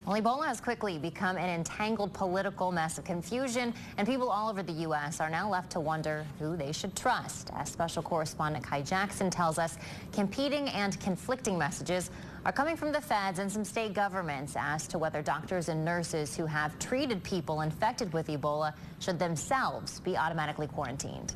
Well, Ebola has quickly become an entangled political mess of confusion, and people all over the U.S. are now left to wonder who they should trust. As special correspondent Kai Jackson tells us, competing and conflicting messages are coming from the feds and some state governments as to whether doctors and nurses who have treated people infected with Ebola should themselves be automatically quarantined.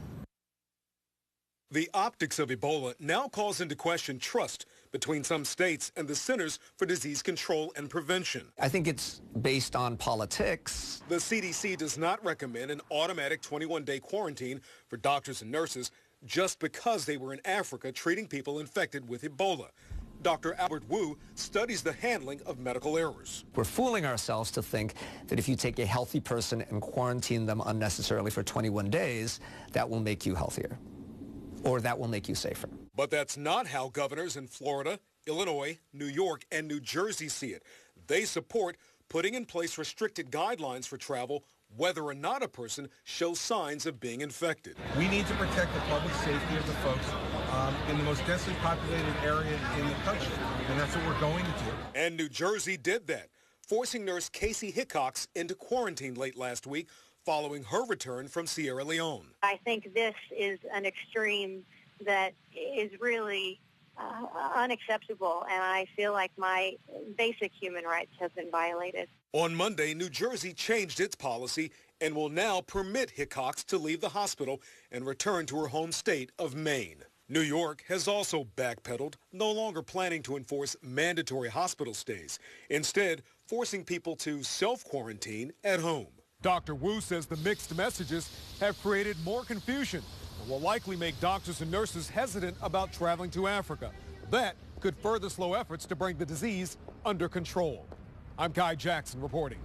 The optics of Ebola now calls into question trust between some states and the Centers for Disease Control and Prevention. I think it's based on politics. The CDC does not recommend an automatic 21-day quarantine for doctors and nurses just because they were in Africa treating people infected with Ebola. Dr. Albert Wu studies the handling of medical errors. We're fooling ourselves to think that if you take a healthy person and quarantine them unnecessarily for 21 days, that will make you healthier, or that will make you safer. But that's not how governors in Florida, Illinois, New York, and New Jersey see it. They support putting in place restricted guidelines for travel whether or not a person shows signs of being infected. We need to protect the public safety of the folks in the most densely populated area in the country, and that's what we're going to do. And New Jersey did that, forcing nurse Casey Hickox into quarantine late last week following her return from Sierra Leone. I think this is an extreme that is really unacceptable, and I feel like my basic human rights have been violated. On Monday, New Jersey changed its policy and will now permit Hickox to leave the hospital and return to her home state of Maine. New York has also backpedaled, no longer planning to enforce mandatory hospital stays, instead forcing people to self-quarantine at home. Dr. Wu says the mixed messages have created more confusion and will likely make doctors and nurses hesitant about traveling to Africa. That could further slow efforts to bring the disease under control. I'm Kai Jackson reporting.